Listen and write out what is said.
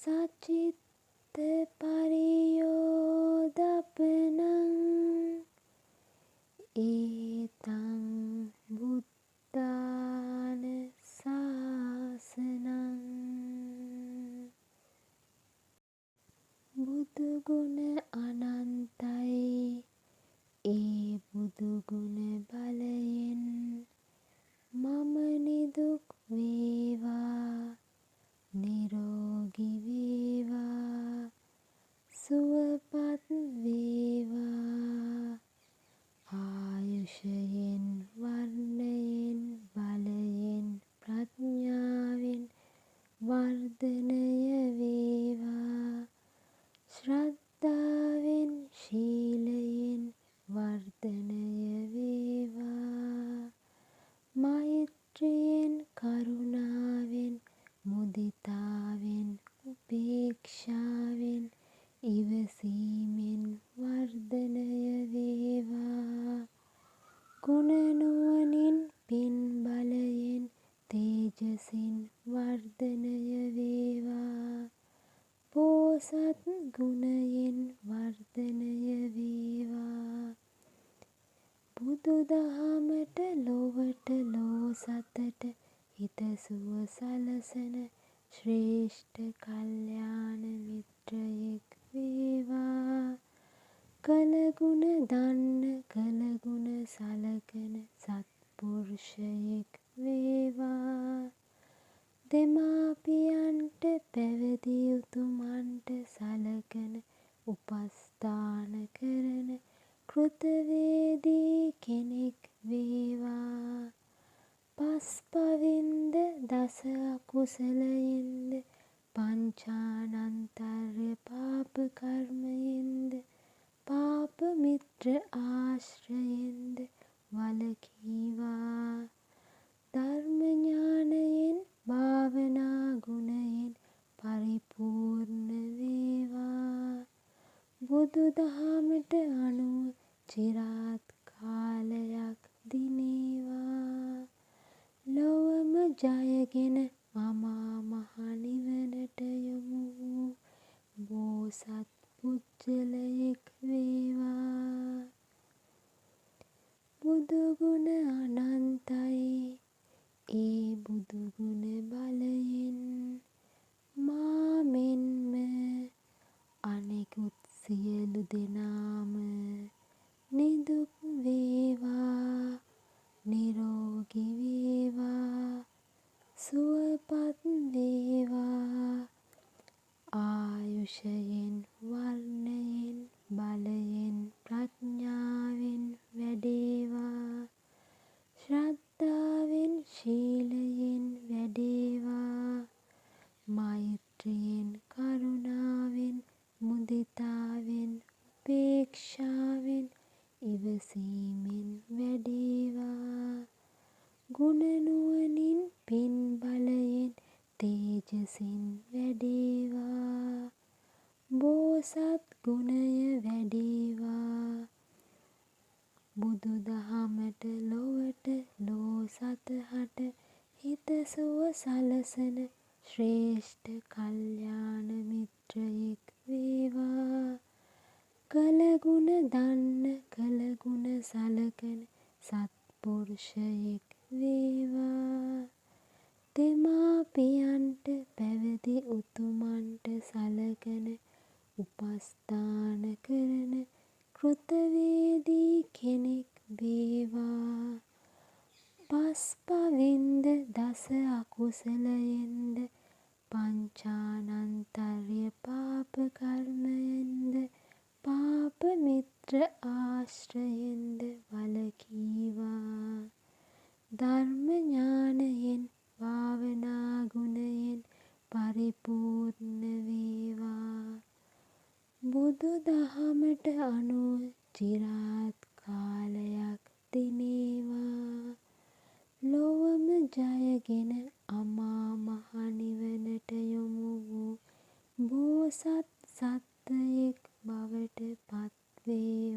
සචිත්ත පරියෝදපනං ඒතං බුද්ධාන ශාසනං. බුදුගුණ අනන්තයි ඒ බුදුගුණ බලයෙන් මම නිදුක් වේවා නිරෝගී වේවා සුවපත් වේවා ආයුෂයෙන් වර්ණයෙන් බලයෙන් ප්‍රඥාවෙන් වර්ධනය වේවා ශ්‍රද්ධාවෙන් ශීලයෙන් වර්ධනය වේවා මෛත්‍රියෙන් කරුණාවෙන් මුදිතාවෙන් උපේක්ෂාවෙන් ඉවසීමෙන් වර්ධනය වේවා ගුණ නුවණින් පින් බලයෙන් තේජසින් වර්ධනය වේවා බෝසත් ගුණයෙන් වර්ධනය වේවා බුදු දහමට ලොවට ලෝ සතට හිතසුව සලසන ශ්‍රේෂ්ඨ කල්යාණ මිත්‍රයෙක් වේවා කළගුණ දන්න කළගුණ සලකන සත්පුරුෂයෙක් වේවා දෙමාපියන්ට පැවිදි උතුමන්ට සලකන උපස්ථාන කරන කෘතවේදී කෙනෙක් වේවා පස්පවින්ද දස අකුසලයෙන්ද පංචානන්තරය පාප කර්මයෙන්ද පාප මිත්‍ර ආශ්‍රයෙන්ද වළකීවා ධර්ම ඥානයෙන් භාවනා ගුණයෙන් පරිපූර්ණ වේවා බුදු දහමට අනුව චිරාත් කාලයක් දිනේවා ලොවම ජයගෙන අමා මහ නිවනට යොමු වූ බෝසත් පුජ්‍යලයෙක් වේවා බුදුගුණ අනන්තයි ඒ බුදුගුණ බලයෙන් මා මෙන්ම අනෙකුත් සියලු දෙනාම නිදුක් වේවා නිරෝගී වේවා සුවපත් වේවා ආයුෂයෙන් වර්ණයෙන් බලයෙන් ප්‍රඥාවෙන් වැඩේවා ශ්‍රද්ධාවෙන් ශීලයෙන් වැඩේවා මෛත්‍රියෙන් කරුණාවෙන් මුදිතාවෙන් උපේක්ෂාවෙන් ඉවසීමෙන් වැඩේවා ගුණ නුවණින් පින් බලයෙන් තේජසින් වැඩේවා බෝසත් ගුණය වැඩේවා බුදු දහමට ලොවට ලෝ සතහට හිතසුව සලසන ශ්‍රේෂ්ඨ කල්යාණ මිත්‍රයෙක් වේවා කළගුණ දන්න කළගුණ සලකන සත්පුරුෂයෙක් වේවා දෙමාපියන්ට පැවිදි උතුමන්ට සලකන උපස්ථාන කරන කෘතවේදී කෙනෙක් වේවා පස්පවින්ද දස අකුසලයෙන්ද පංචානන්තරය පාප කර්මයෙන්ද පාප මිත්‍ර ආශ්‍රයෙන්ද වළකීවා ධර්ම ඥානයෙන් භාවනා ගුණයෙන් පරිපූර්ණ වේවා බුදු දහමට අනුව චිරාත් කාලයක් දිනේවා ලොවම ජයගෙන අමා මහ නිවනට යොමු වූ බෝසත් සත්වයෙක් බවට පත් වේවා